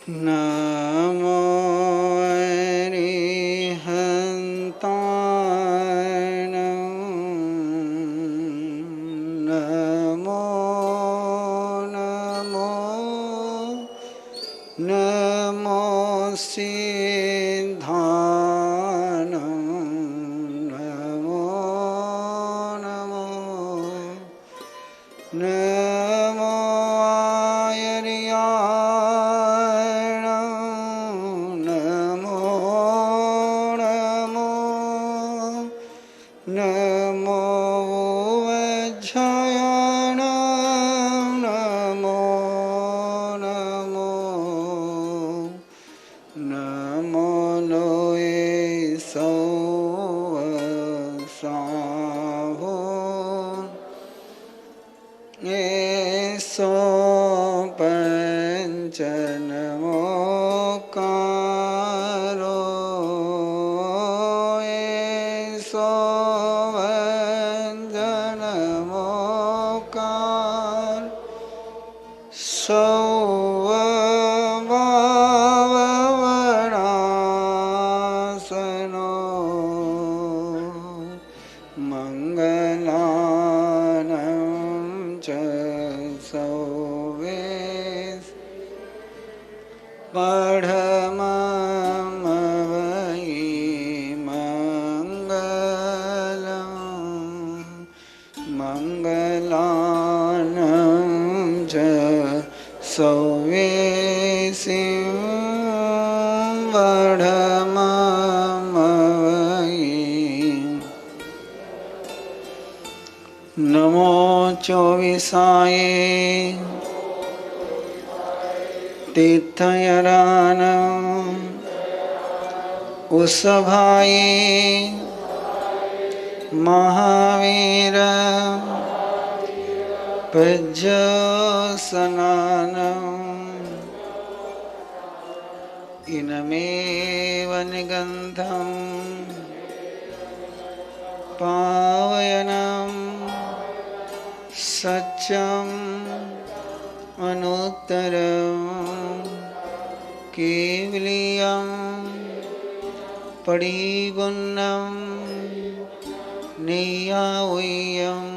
नमो अरिहन्ताय नमो नमो नमो सिद्धाय नमो नमो नमो आर्याय नमो नमो नमो वज्राय नमो नमो नमो लोये सौवसाहो सो पंचनमोकारो सो वंदनमोकार सौववनासनो मंगलानं च सौवेश पढममवै मङ्गलं मङ्गलानं च सौवेशिं पढममवै नमो चौविसाय तीर्थयरान उसभाय महावीर पज्जसनान इनमेव निगन्धं पावयनं सत्यम् अनुत्तरं केवलियं परिपूर्णं नियावयं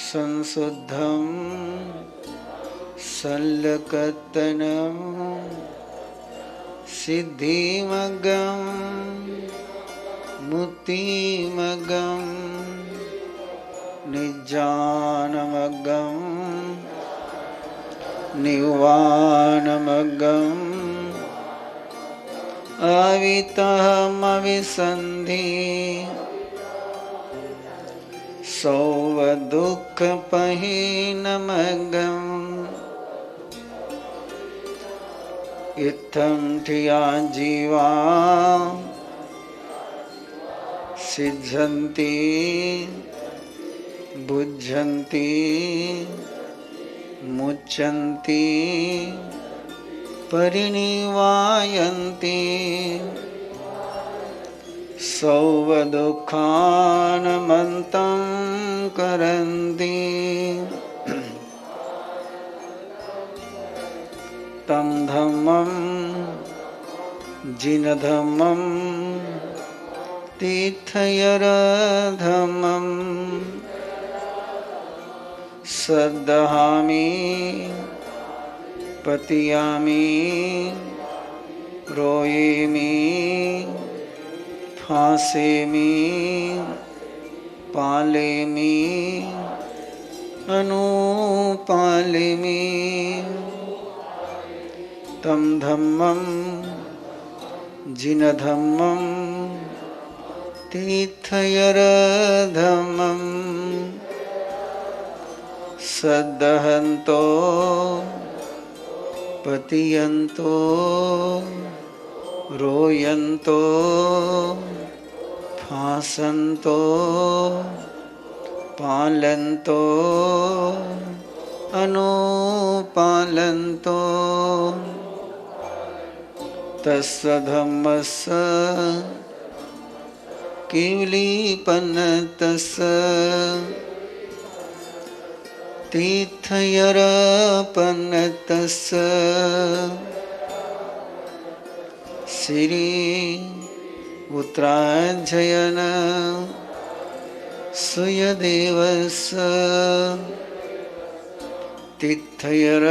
संशुद्धं सल्लकत्तनं सिद्धिमग्गं मुक्तिमग्गं निज्जानमग्गं निर्वाणमग्गं अवितमविसन्धि सौवदुःखपहीनमग्गं इत्थं ठिया जीवा सिद्धन्ति बुद्धन्ति मुच्यन्ति परिनिवायन्ति सौवदुःखानमन्तं करन्ति तं धम्मं जिनधम्मं तीर्थयरधम्मं श्रद्धामि पतियामि रोयेमि फासेमि पालेमि अनुपालेमि तं धम्मं जिनधम्मं तीर्थयरधम्मं सद्दहन्तो पतियन्तो रोयन्तो फासन्तो पालन्तो अनुपालन्तो तस्य धम्मस्य केवलीपन्नतस्य तीर्थयरपनतस् श्री उत्तराजयन सुयदेवस तीर्थयर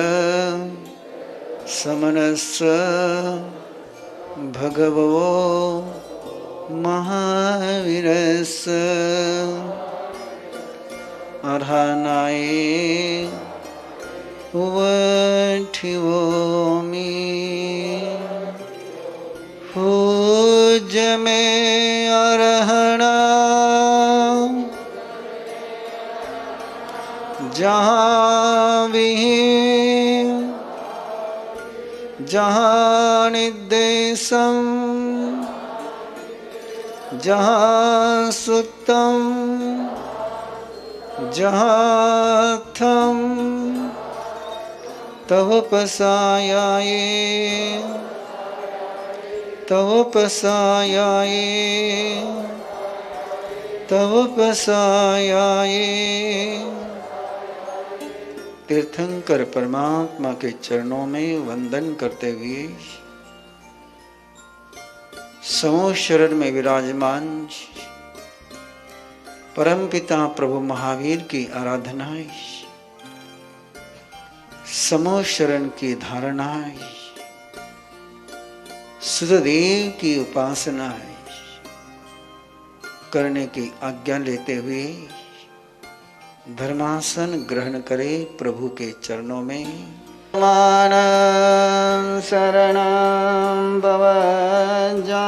समनस भगवो महावीरस अर्हनाय वठिवोमि पूज में अरहणा जहाँ विहीन जहाँ निदेशम जहाँ सुतम जहाँ थम तव पसायाये तव पसायाये तव पसायाये। तीर्थंकर परमात्मा के चरणों में वंदन करते हुए समूह शरण में विराजमान परमपिता प्रभु महावीर की आराधनाएं, समूह शरण की धारणाएं, सुधदेव की उपासनाएं करने की आज्ञा लेते हुए धर्मासन ग्रहण करे प्रभु के चरणों में। मानं शरणं भवजामि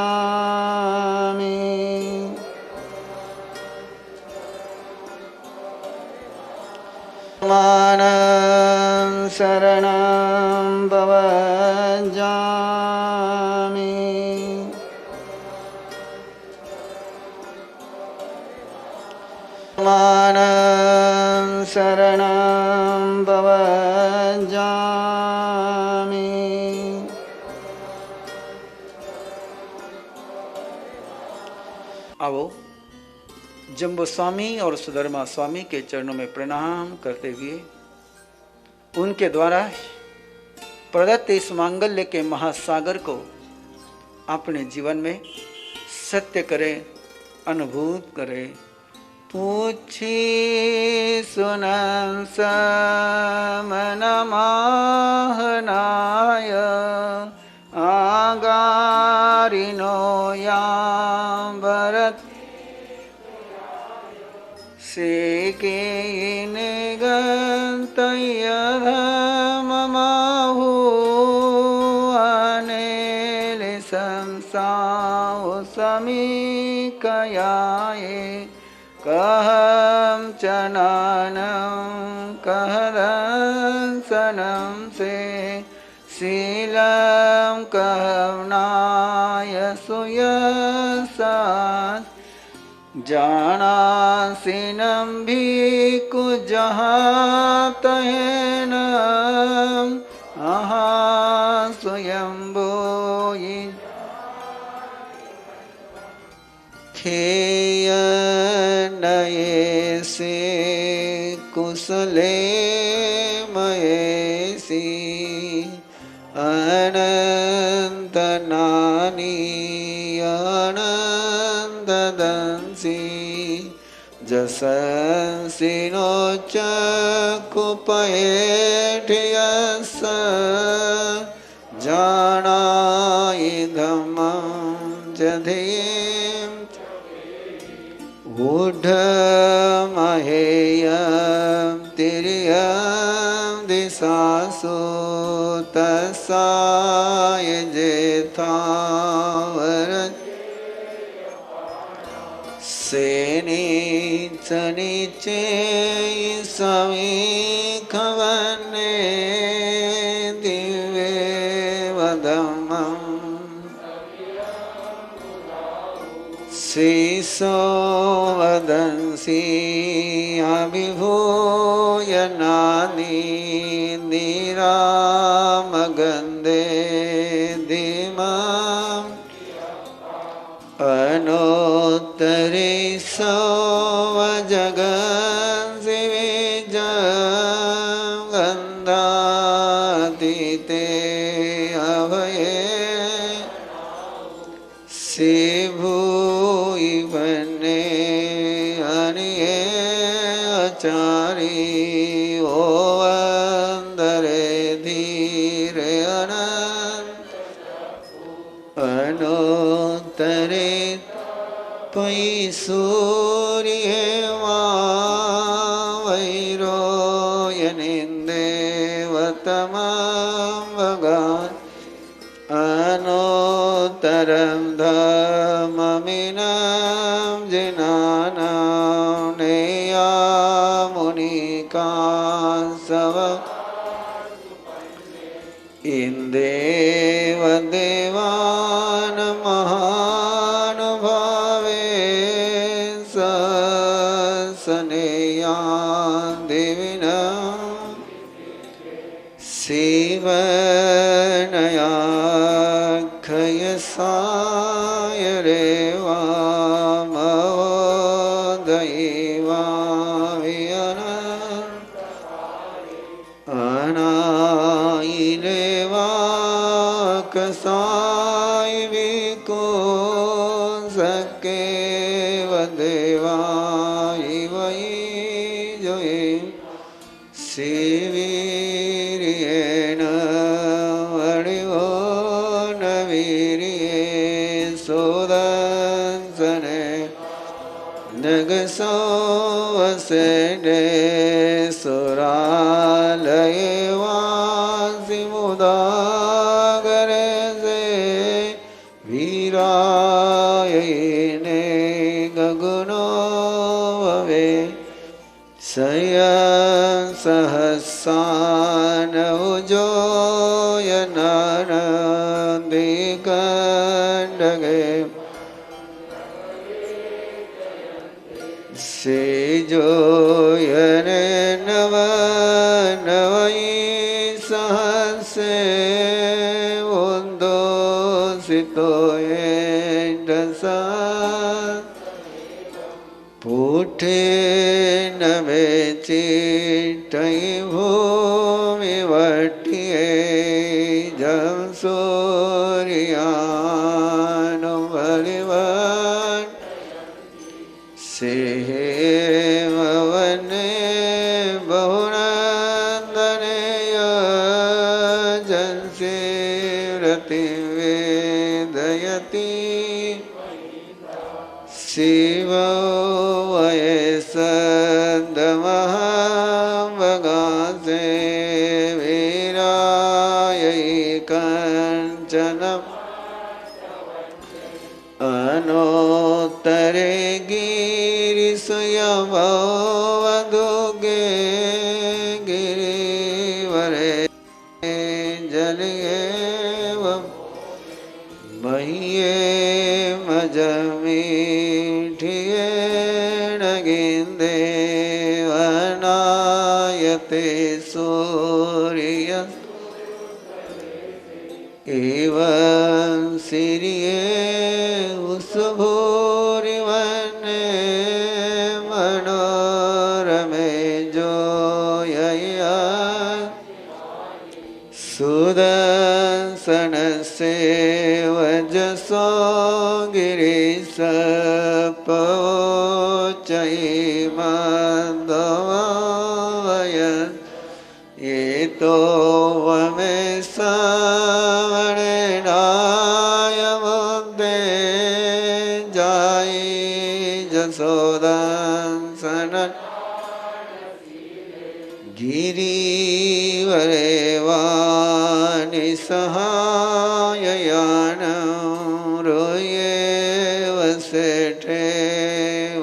मानं शरणं भवजामि मानं शरणं भवजामि। आओ जम्बो स्वामी और सुधर्मा स्वामी के चरणों में प्रणाम करते हुए उनके द्वारा प्रदत्त इस मांगल्य के महासागर को अपने जीवन में सत्य करें, अनुभूत करें। पूछी सुनन समनमाहनाय आगारिनो यां भरत सेके निगन्तयधममाहु अनेले संसाओ समीकयाये कहं चनानं कहदंसनं से शीलं कहनाय सुयसात् जानासिनं भिक्खु जहातयेनं अहा स्वयंभूयि खेयनयेसे कुशले मयेसी अनन्तनानि अनन्तदंसि जसंसिनो चक्षुपयेठयस जानायि धम्मं जधेयं ऊढमहेयं तिर्यं दिशासु तस्साय जेथावरत् सेनीचनिचे समीखवन्ने दिव्ये वदमम् शीशो वदंसि अभिभूय नानि निरामगन्धे धीमम् अनोत्तरे सवजगन्सि विजय ते अभये शिभूई बने अनिये आचारी ओ अंदरे धीरे अनंत अनोतरे पै सूर्य वैरो यनिन्देवतमं भगान् अनोतरं धम्ममिनं जिनानां नेयामुनिकांसव इंदेव देवान् महानुभावे सनेयान् देविनां शिवनयाखयसाय रेवामवदैवाभियनन् अनायिलेवाकसाय विकोसकेव देवाय वै जये शिवीर्येण वडिवो न वीर्ये सोदंसने नगसोवसेने सुरालये वासिमुदागरे से वीरायने गगुणो भवे शयन सहसानवुजो यननदिकण्डगे सेजो यने नव नवई सहसे उन्दोषितो येन्दसा पुठे नवे चिट्टै भूमिवट्ये जं सूर्यानुबलिवन् सेववने बहुनन्दनेय जंसि व्रतिवेदयति शिव वयसन्दमहाभगासे वीरायै कञ्चनम् अनोत्तरे गिरिसुयवदुगे गिरिवरे जलिये मह्ये मजमीठिये नगिन्दे अनायते सूर्य एवं सिरिये उसभूरिवने मनोरमे जोयया सुदर्शनसे वजसो गिरिसपवोचैमन्दवयन् एतो वमे सवणेनाय मुद्दे जायि जसोदंसनन् गिरिवरे वाणि सहाययानं रोये वसेठे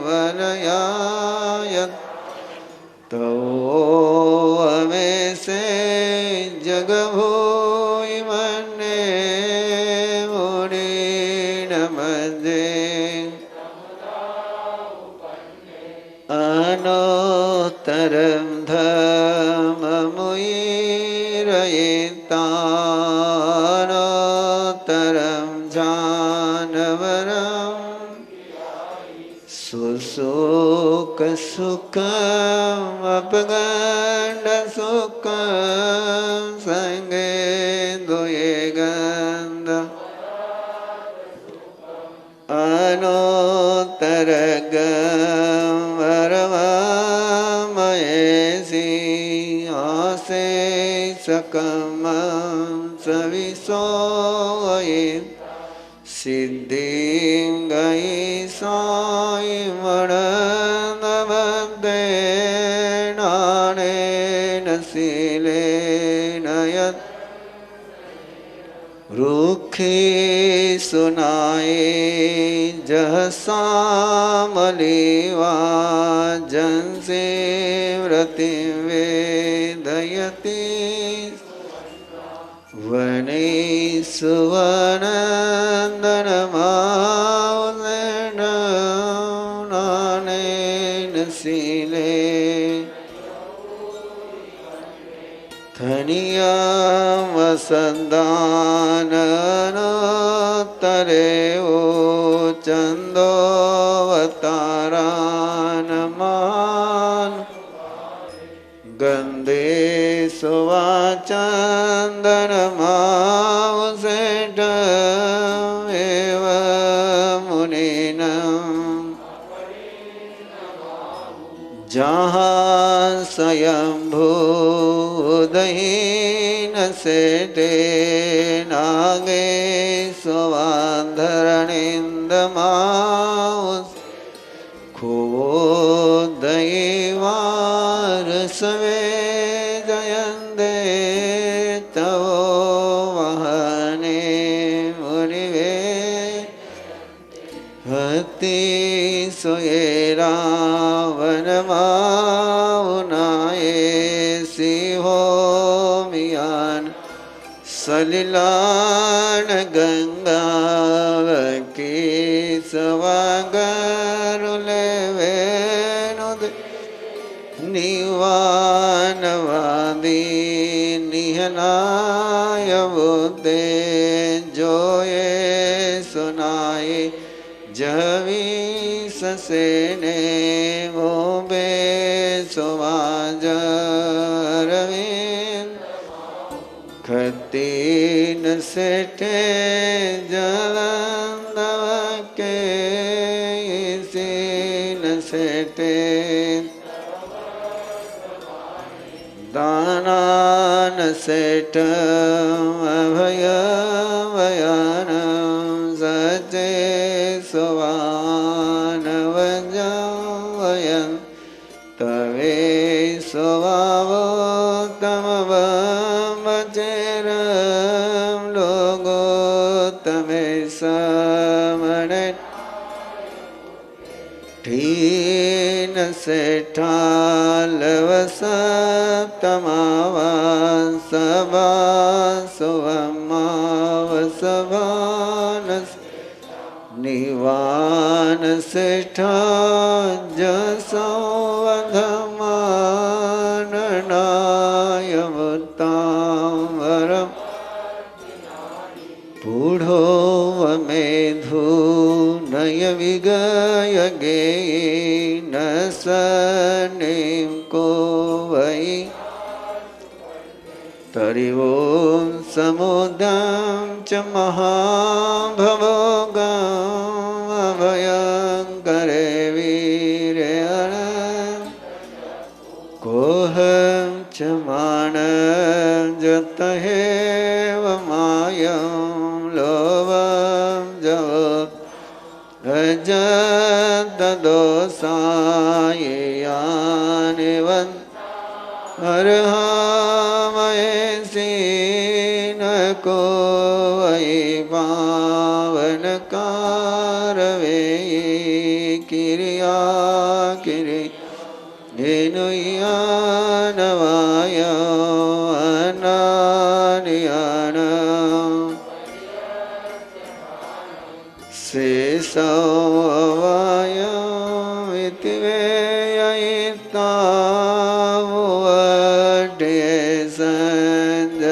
वनयायन् तो अमे से जगभूय मन्ने मुनि नमजे अनोत्तरं धम्ममुनिरयितानोत्तरं जानवरं सुसुखसुखम् अपगण्डसुखं सङ्गे दुये गन्ध अनुत्तरगमरमयसि आसे सकम सविसोये सिद्धिं गई साई मणनवदे नाने नसीले नयत रुखी सुनाए जह सामलीवा जनसे व्रति वेदयति वने सुवनन्दनमावने नसीले धनिया वसंदाननोत्तरे ओ चंदोवतारानमान गंधे सुवाचंदनमावसेट एव मुनिनम जहाँ स्वयंभू उदयीन सेटे नागे स्वाधरणिंदमाउस खोदयीवार सवे जयंदे तव वहने मुनिवे हति सोये रावणमाउनाये सिंहो मियान सलिलान गंगावकी सवागरुले वेनुद निवानवादी निहनाय बुद्धे जोये सुनाए जवी ससेने मोबे सुवाजरविंद खतीन सेठे जलंदव के इसीन सेठे दानान सेठ अभय वयन सचे सुवान वजवयन तवे सुवावो तमवचेरम लोगो तमे समने ठीन सेठालवसप्तमावान सभा सुवमावसभानस निवान सेठा जसोवधमाननायवतावरम पूढ़ो वमेधु नय विगय गे न सनेम को वही तरिवों समुदम च महाभवोगम अभयंकरे वीरे कोहम च मानं जतहेव मायं लोभं जव अजतदोषाय यानिवन् अर्हामयसि न को वै पावन कारवे किरिया किरि हेनुयानवाय अनानियान शेषवाय इति वेयितावड्ये संजमदेयर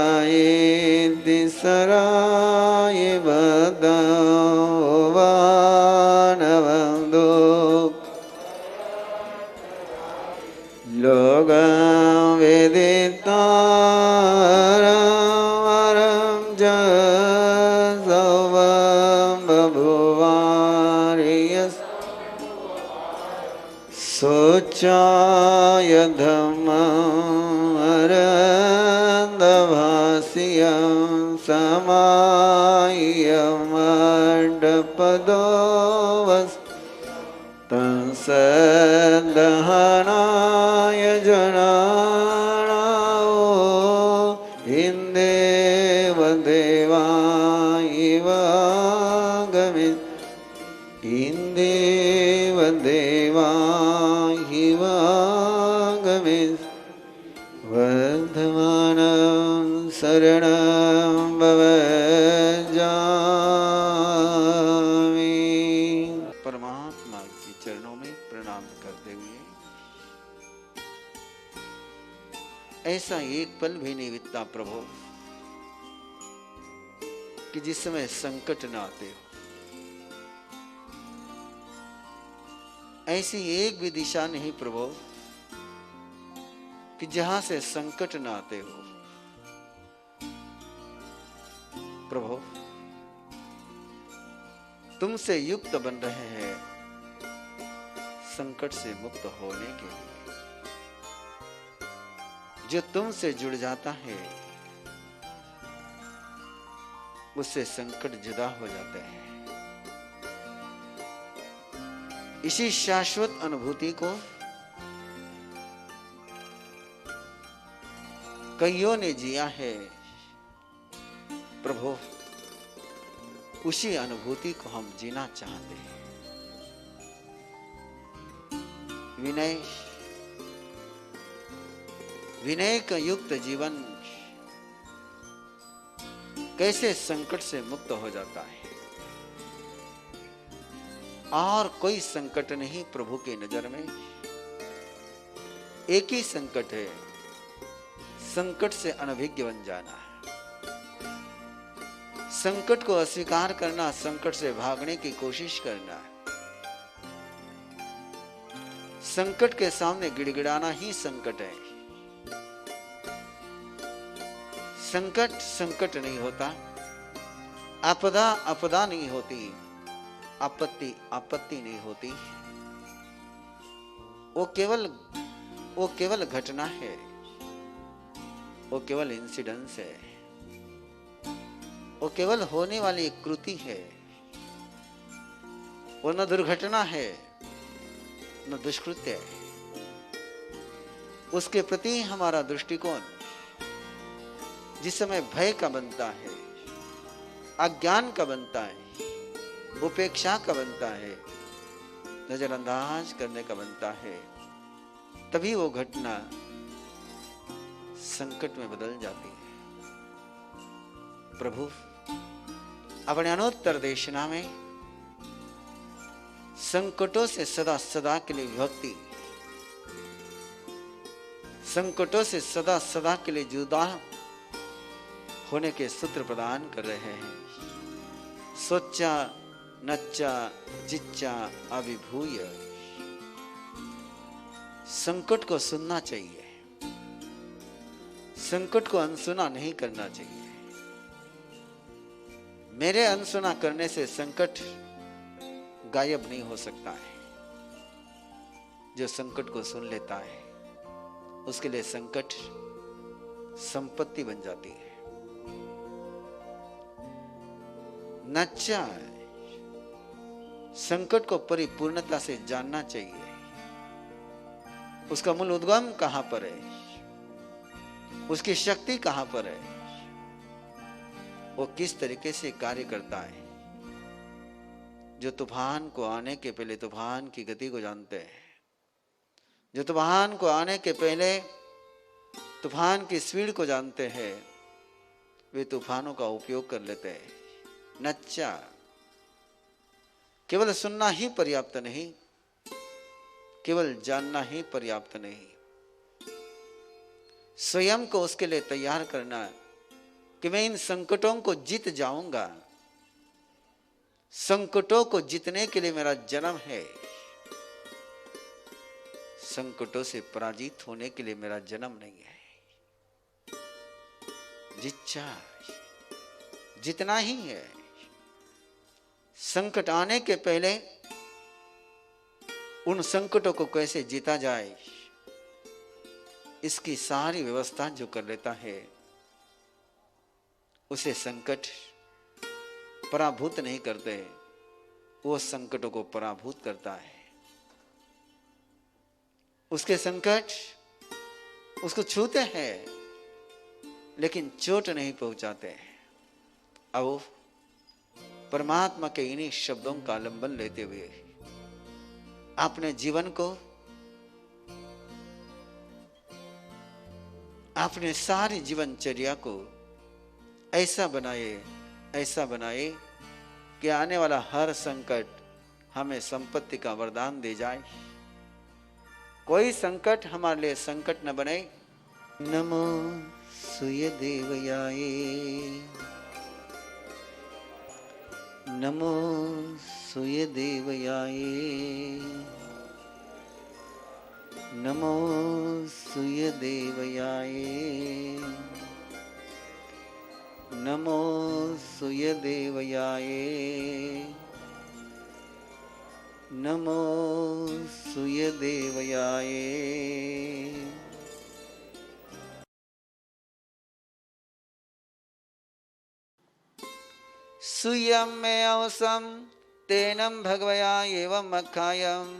सेवार्यायेति सराय बदवानवन्दो लोकं वेदितारं जसवं बभुवार्यस् सोचाय धम्मरन्दभास्यं समायमण्डपदो तंसदहनाय जनानाओ इंदेव देवायिवागमे इंदेव देवायिवागमे वर्धमानं शरणं भवजामि। परमात्मा के चरणों में प्रणाम करते हुए ऐसा एक पल भी नहीं बीतता प्रभु कि जिस समय संकट न आते हो। ऐसी एक भी दिशा नहीं प्रभु कि जहां से संकट न आते हो। प्रभु तुमसे युक्त बन रहे हैं संकट से मुक्त होने के लिए। जो तुमसे जुड़ जाता है उससे संकट जुदा हो जाते हैं। इसी शाश्वत अनुभूति को कईयों ने जिया है प्रभु, उसी अनुभूति को हम जीना चाहते हैं। विनय का युक्त जीवन कैसे संकट से मुक्त हो जाता है। और कोई संकट नहीं प्रभु के नजर में, एक ही संकट है, संकट से अनभिज्ञ बन जाना है। संकट को अस्वीकार करना, संकट से भागने की कोशिश करना है। संकट के सामने गिड़गिड़ाना ही संकट है। संकट संकट नहीं होता, आपदा आपदा नहीं होती, आपत्ति आपत्ति नहीं होती। वो केवल घटना है, वो केवल इंसिडेंस है, वो केवल होने वाली एक कृति है। वो न दुर्घटना है न दुष्कृत्य है। उसके प्रति हमारा दृष्टिकोण जिस समय भय का बनता है, अज्ञान का बनता है, उपेक्षा का बनता है, नजरअंदाज करने का बनता है, तभी वो घटना संकट में बदल जाती है। प्रभु अपने अनोत्तर देशना में संकटों से सदा सदा के लिए विभक्ति, संकटों से सदा सदा के लिए जुदा होने के सूत्र प्रदान कर रहे हैं। सोचा नच्चा जिच्चा अभिभूय। संकट को सुनना चाहिए, संकट को अनसुना नहीं करना चाहिए। मेरे अनसुना करने से संकट गायब नहीं हो सकता है। जो संकट को सुन लेता है उसके लिए संकट संपत्ति बन जाती है। नच्चा, संकट को परिपूर्णता से जानना चाहिए। उसका मूल उद्गम कहां पर है, उसकी शक्ति कहां पर है, वो किस तरीके से कार्य करता है। जो तूफान को आने के पहले तूफान की गति को जानते हैं, जो तूफान को आने के पहले तूफान की स्पीड को जानते हैं, वे तूफानों का उपयोग कर लेते हैं। नच्चा, केवल सुनना ही पर्याप्त नहीं, केवल जानना ही पर्याप्त नहीं, स्वयं को उसके लिए तैयार करना कि मैं इन संकटों को जीत जाऊंगा। संकटों को जीतने के लिए मेरा जन्म है। संकटों से पराजित होने के लिए मेरा जन्म नहीं है। जिच्छा जितना ही है, संकट आने के पहले उन संकटों को कैसे जीता जाए, इसकी सारी व्यवस्था जो कर लेता है, उसे संकट पराभूत नहीं करते, वो संकटों को पराभूत करता है। उसके संकट उसको छूते हैं लेकिन चोट नहीं पहुंचाते। अब परमात्मा के इन्हीं शब्दों का आलंबन लेते हुए अपने जीवन को, अपने सारी जीवनचर्या को ऐसा बनाए कि आने वाला हर संकट हमें संपत्ति का वरदान दे जाए। कोई संकट हमारे लिए संकट न बने। नमो सूर्य देवयाय, नमो सूर्य देवयाय, नमो सूर्य देवयाय, नमो सूर्य देवयाय, नमो सूर्य देवयाय। सूर्यं मे अवसं तेनं भगवया एवं अखायं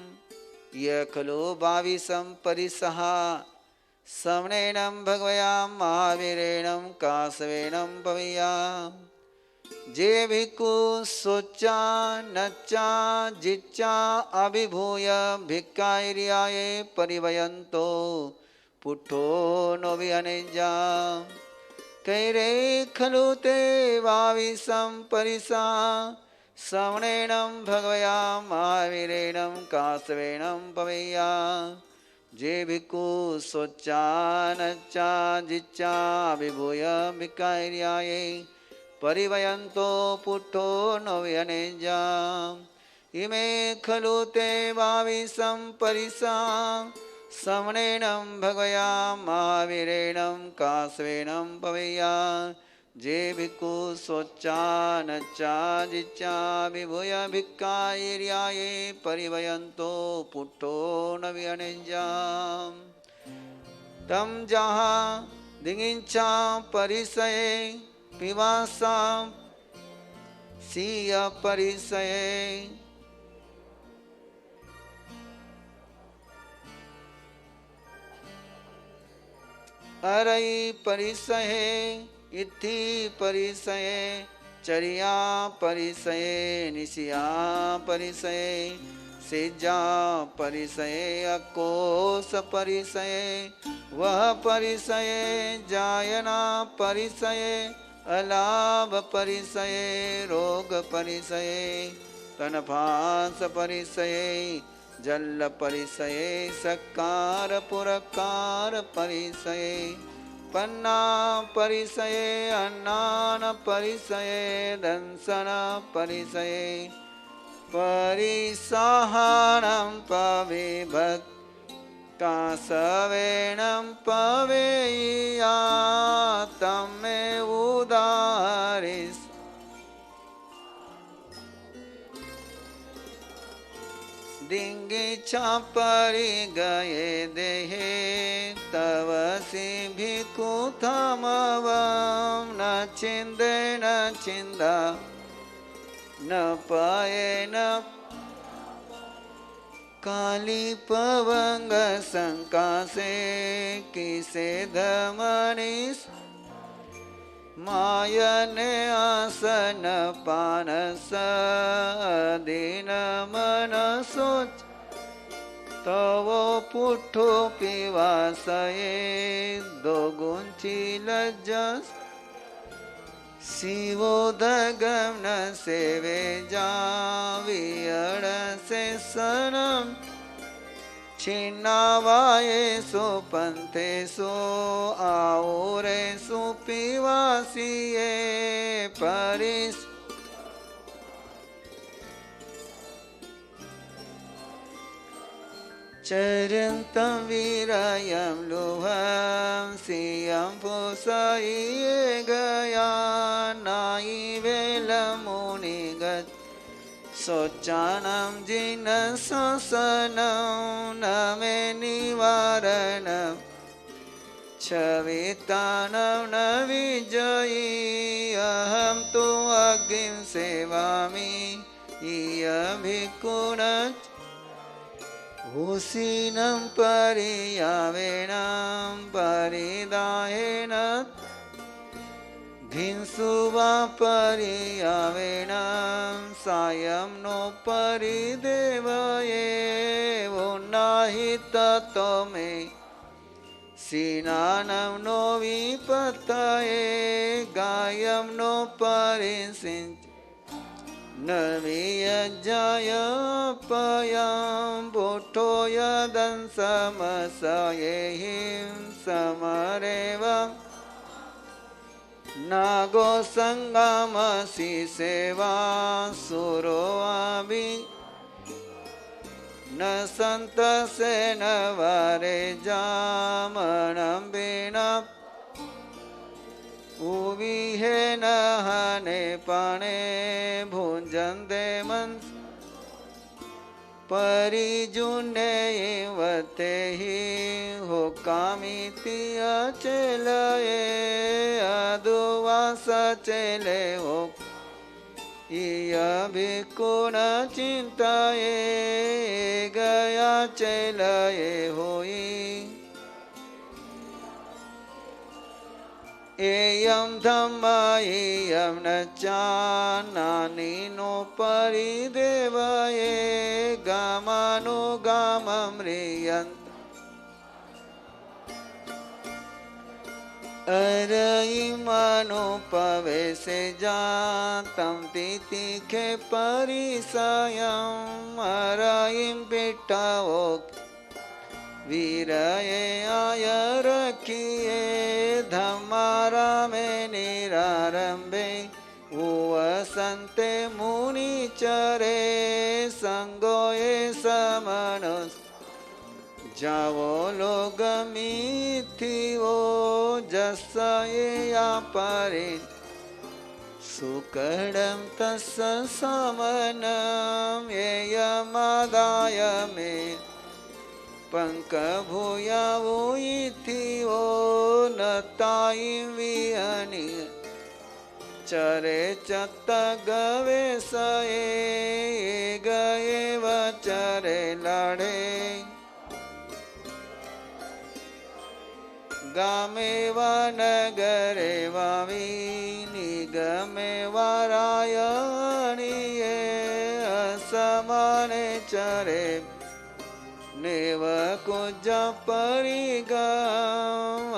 य खलो भाविसं परिसः श्रवणेनं भगवया महावीरेणं काशवेनं भवया। जे भिक्खु सोचा नच्चा जिच्चा अभिभूय भिक्खायर्याय परिवयन्तो पुट्ठो नो विहनेजा। कैरे खलु ते भाविसं परिसा श्रवणेनं भगवया महावीरेणं काशवेनं भवया। जे भिक्खु सोचा नच्चा जिच्चा अभिभूय भिक्खायर्याय परिवयन्तो पुट्ठो नो विहनेजा। इमे खलु ते भाविसं परिसा श्रवणेनं भगवया महावीरेणं काशवेनं भवया। जे भिक्खु सोचा नच्चा जिच्चा विभूय भिक्खायर्याय परिवयन्तो पुट्ठो न विहनेजा। तं जहाँ दिगिंचा परिसये पिवासा सीय परिसये अरई परिसये इत्थि परिसये चर्या परिसये निशिया परिसये सेजा परिसये अकोश परिसये वह परिसये जायना परिसये अलाभ परिसये रोग परिसये तनफास परिसये जल परिसये सकार पुरकार परिसये पन्ना परिसये अन्नान परिसये दंसन परिसये परिसाहानं पविभक् काशवेनं पवेया तमे उदारिस्। दिंगिच्छा परि गए देहे तव सि भिक्खु थमवं न छिन्दे न छिन्दा न पाये न काली पवंग संकासे किसे धमनिस मायने आसन पानस दीन मन सोच तवो पुट्ठो पिवासये दो गुंची लज्जस शिवोदगम न सेवे जावियण से सनम छिन्नावाये सो पंथे सो आऊरे सो पिवासिये परिस। चरन्तं वीरयं लोहं सियं पुषये गया नायि वेलमुनिगत शौचानं जिनशोषनं न मे निवारणं छवितानं न विजयी अहं तु अग्निं सेवामि भिक्खुन उसीनं परियावेणं परिदाहेन भिंसुवा परियावेणं सायं नो परिदेवये वो नहि ततो मे सीनानं नो विपतये गायं नो परिसिंच न वियज्जायपयं बुद्धो यदंसमसयेहिं समरेव नागो संगमसि सेवा सुरो अभि न सन्तसे न वरे जामनं बिना उविहेन हने पाने भुंजन्ते मन परिजुने वते ही हो कामिति अचलये अदुवास चले हो इया भिक्खुन चिंताये गया चलये होई एयं धम्मा एयं न चानानि नो परिदेवये गामानुगामम्रियन्त अरयिमनुपवेशे जातं तितिखे परिसयम् अरयिं पिट्टवो वीरये आय रखिए धम्मारामे निरारंभे उवसन्ते मुनिचरे संगोये समनस जावो लोगमिथिवो जस्सये आपरिन सुकरं तस्य समनं येयमादाय मे पंकभूयावो इथिवो नतायि विहनि चरे चत्त गवेशये गये वचरे लाड़े गामे वा नगरे वा निगमे वा रायणीये असमाने चरे नेव कुज परिगम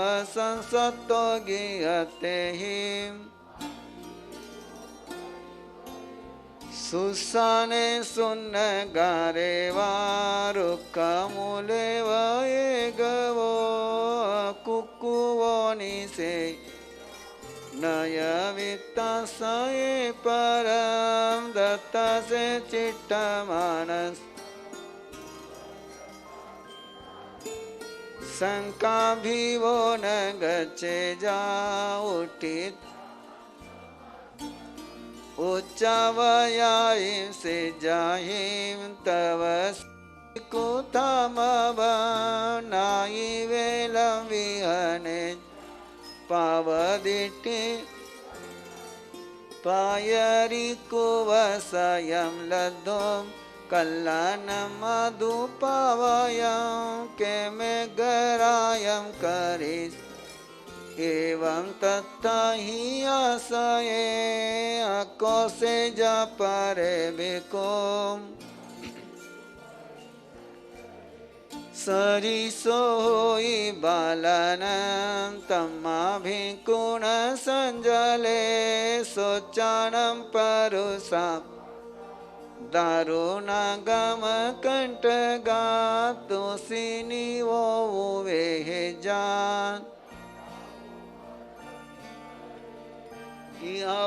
असंसतो गियते हिम सुसाने सुन्न गारे वारुकमूले वये गवो कुकुवो निसे नयवित्तसये परम दत्तसे चित्तमानस शंकाभिवो न गच्छे जा उठित उच्चावयायिं से जाहिं तव कुतमवनायि वेलं विहने पावदिति पायरिकुवसयं लद्धों कल्याणमधुपावयं के मे गरायं करिस एवं तत्ताहि आसये अकोसे जा परे बिकोम सरिसो होई बालनं तम्मा भिक्खुन संजले सोचानं परुषां दारुणागम कंठगातुसिनी वो वेहे जान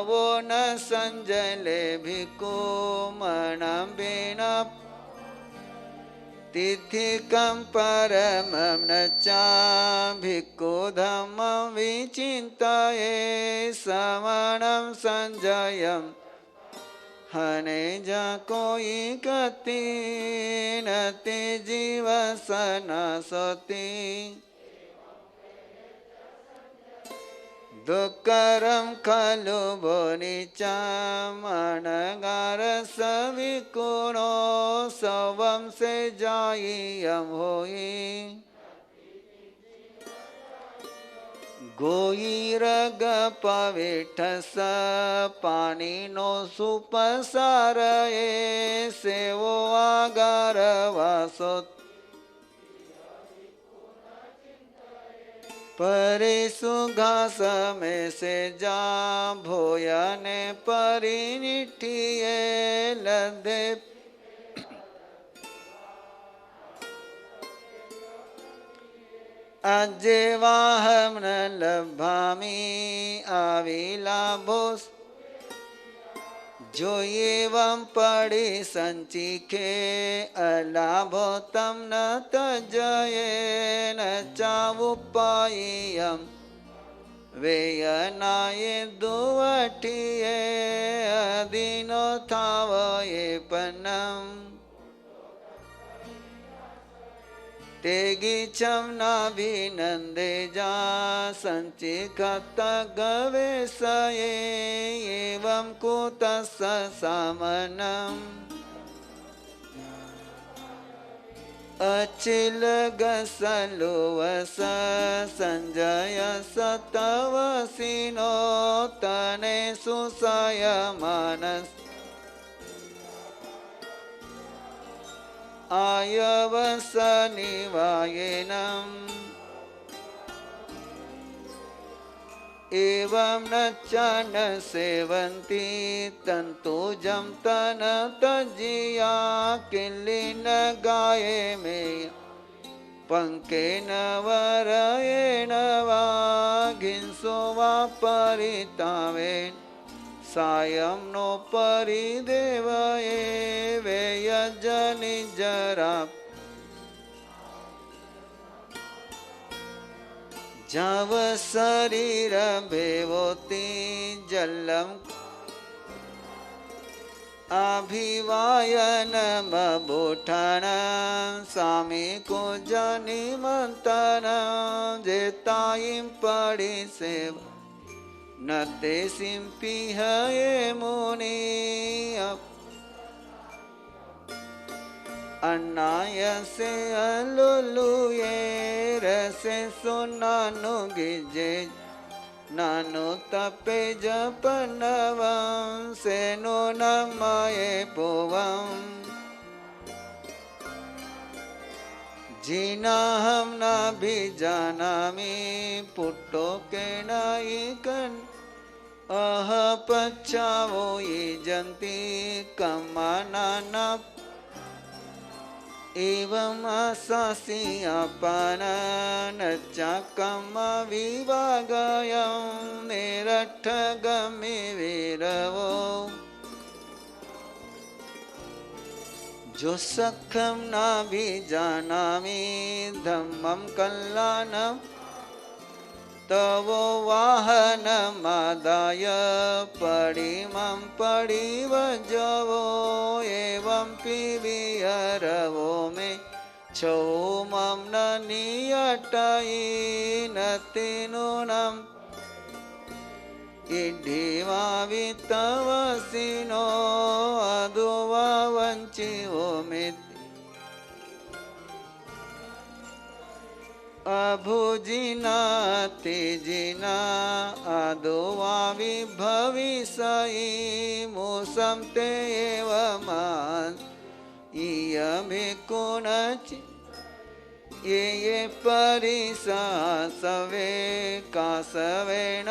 वो न संजले भिक्खु मनं बिना तिथिकं परमं न च भिक्खु धम्मं विचिन्तये श्रवणं संजयं हने जा कोई गति नति जीव सनसति दुःखरं खलु बोनिचं अनगारस विकुणो सवं से जायियं होई गोयीरग पविठस पाणिनो सुपसारये सेवो आगार वासोत परे सुघास में से जा भोयने परिनिठिये लदे अजेवाहं न लभामि आविलाभो जो एवं पड़ी संचिखे अलाभो तम न तजये न चावुपाय्यम वेयनाय दुवटिये अदिनो थावये पन्नम तेगिचम नाभिनंदे जा संचिखत गवेशये एवं कुतस्स सामनम् अचिल गसलुवस संजय सतवसिनो तने सुसय मानस आयवसनिवायेनम् एवं न च न सेवन्ति तन्तुजं तन तज्जिया किल्लिन गाये मे पङ्केन वरयेण वा घिंसो वा परितावेन सायं नो परिदेवये वेयजनि जरा जव शरीर भेवोति जलम अभिवायनमबोठन स्वामी को जनिमंतन जेताइं पड़ी सेव नते सिंपिहये मुनि अन्नायसे अलुलुये रसे सुनानु गिजे नानु तपे जपनवं सेनो नमये पुवं जिनाहं नाभिजानामि पुट्टो केनायिकन् अह पच्छावो यजन्ति कमानाना एवं आसासी अपनच्चकम विवागयं निरट्ठगमि वीरवो जो सखम नाभिजानामि धम्मं कल्याणं तवो वाहनमादाय पडिमं पडिवजवो एवं पिविहरवो मे क्षौमं न नियटयि नतिनूनम् इड्ढिवा वित्तवसिनो अदुवा वञ्चिवो मित् अभुजिनाति जिना अदुवा विभविषयि मूसं ते एव मान् इयभिकुनचि ये परिसासवे कासवेण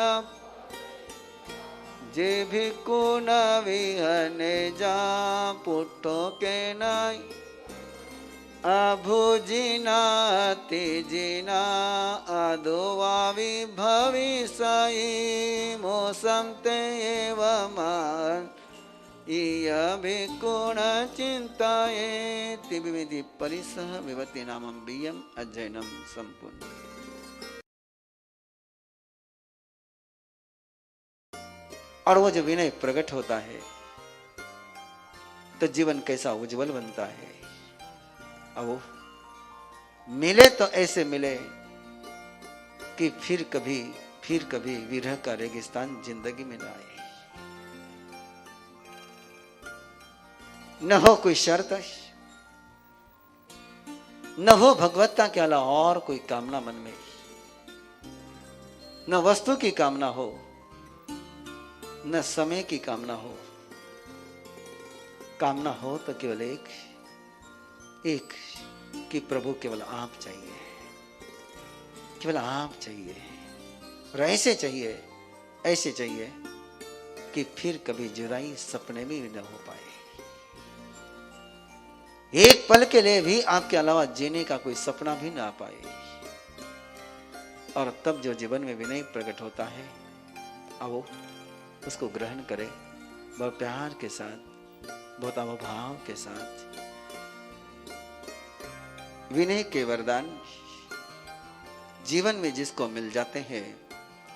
जे भिक्खुन विहने जा पुट्टो के नाई अभुजिनाति जिना अदुवा विभविषयि मूसं ते एव मान् इय भिक्खुण चिंतायेति विविधि परिसह विभति नामं बियम अध्ययनम संपूर्ण। और वो जब विनय प्रकट होता है तो जीवन कैसा उज्जवल बनता है। अब वो मिले तो ऐसे मिले कि फिर कभी विरह का रेगिस्तान जिंदगी में न आए। न हो कोई शर्त, न हो भगवत्ता के अलावा और कोई कामना मन में, न वस्तु की कामना हो, न समय की कामना हो। कामना हो तो केवल एक कि प्रभु केवल आप चाहिए, केवल आप चाहिए। और ऐसे चाहिए कि फिर कभी जुदाई सपने में भी न हो पाए। एक पल के लिए भी आपके अलावा जीने का कोई सपना भी ना पाए। और तब जो जीवन में विनय प्रकट होता है, अब वो उसको ग्रहण करे बहुत प्यार के साथ, बहुत अवभाव के साथ। विनय के वरदान जीवन में जिसको मिल जाते हैं,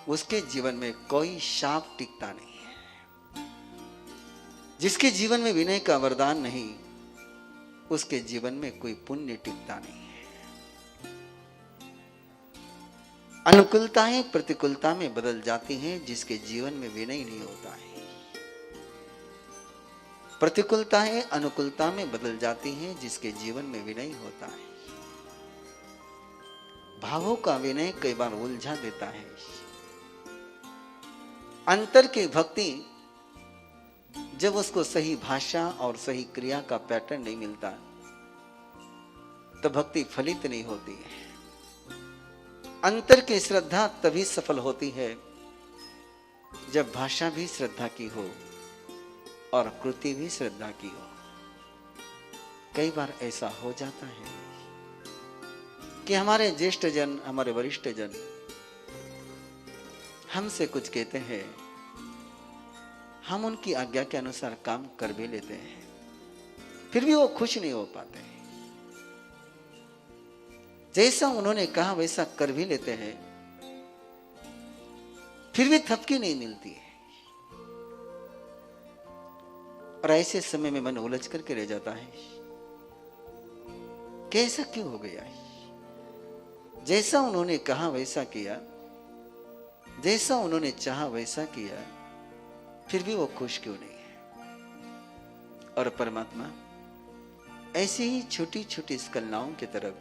उसके जीवन में कोई शाप टिकता नहीं है। जिसके जीवन में विनय का वरदान नहीं, उसके जीवन में कोई पुण्य टिकता नहीं है। अनुकूलताएं प्रतिकूलता में बदल जाती हैं जिसके जीवन में विनय नहीं होता है। प्रतिकूलताएं अनुकूलता में बदल जाती हैं जिसके जीवन में विनय होता है। भावों का विनय कई बार उलझा देता है। अंतर की भक्ति जब उसको सही भाषा और सही क्रिया का पैटर्न नहीं मिलता, तो भक्ति फलित नहीं होती है। अंतर की श्रद्धा तभी सफल होती है जब भाषा भी श्रद्धा की हो और कृति भी श्रद्धा की हो। कई बार ऐसा हो जाता है कि हमारे ज्येष्ठ जन, हमारे वरिष्ठ जन हमसे कुछ कहते हैं, हम उनकी आज्ञा के अनुसार काम कर भी लेते हैं, फिर भी वो खुश नहीं हो पाते हैं। जैसा उन्होंने कहा वैसा कर भी लेते हैं, फिर भी थपकी नहीं मिलती है। और ऐसे समय में मन उलझ करके रह जाता है कि ऐसा क्यों हो गया है। जैसा उन्होंने कहा वैसा किया, जैसा उन्होंने चाहा वैसा किया, फिर भी वो खुश क्यों नहीं है। और परमात्मा ऐसी ही छोटी छोटी स्खलनाओं की तरफ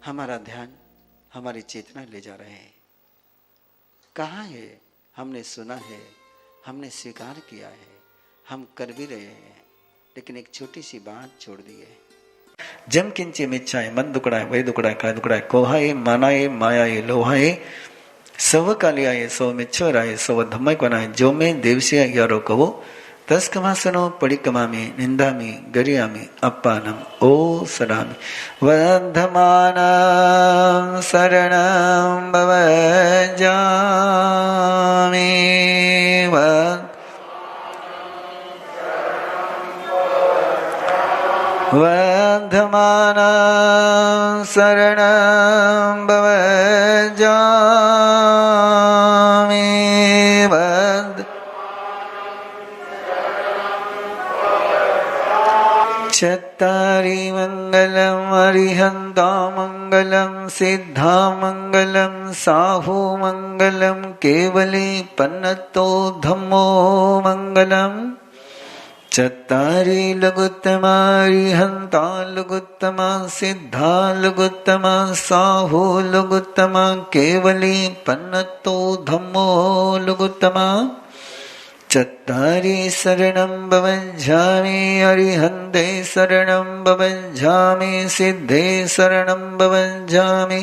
हमारा ध्यान, हमारी चेतना ले जा रहे हैं। कहाँ है, हमने सुना है, हमने स्वीकार किया है, हम कर भी रहे हैं, लेकिन एक छोटी सी बात छोड़ दी है। जम किंचे मिच्छाए मन दुकड़ाए वही दुकड़ाए काय दुकड़ाए कोहाए मानाए मायाए लोहाए सव कालियाए सव मिच्छराए सव धम्मय कोनाए जो में देवसे यारो कहो तस्कमासनो पड़िकमामि निंदामि गरियामि अप्पानम ओ सदामि वर्धमानं शरणं भवजामि वर्धमानं शरणं भवजामि चत्तारि मंगलम अरिहंता मंगलम सिद्धा मंगलम साहु मंगलम केवली पन्नतो धम्मो मंगलम चत्तारि लघुत्तमा अरिहंता लघुत्तमा सिद्धा लघुत्तमा साहु लघुत्तमा केवली पन्नतो धम्मो लघुत्तमा चत्तारि शरणं भवञ्झामि अरिहन्ते शरणं भवञ्झामि सिद्धे शरणं भवञ्झामि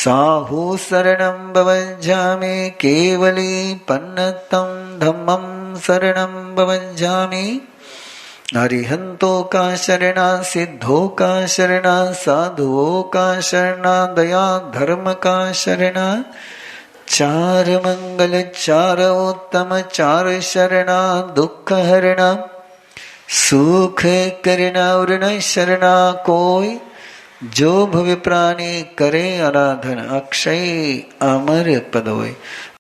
साहु शरणं भवञ्झामि केवली पन्नतं धम्मं शरणं भवञ्झामि अरिहंतो का शरणा सिद्धो का शरणा साधुओं का शरणा दया धर्म का शरणा चार मंगल चार उत्तम चार शरणा दुख हरणा सुख करना और न शरणा कोई जो भव प्राणी करे आराधन अक्षय अमर पद होय।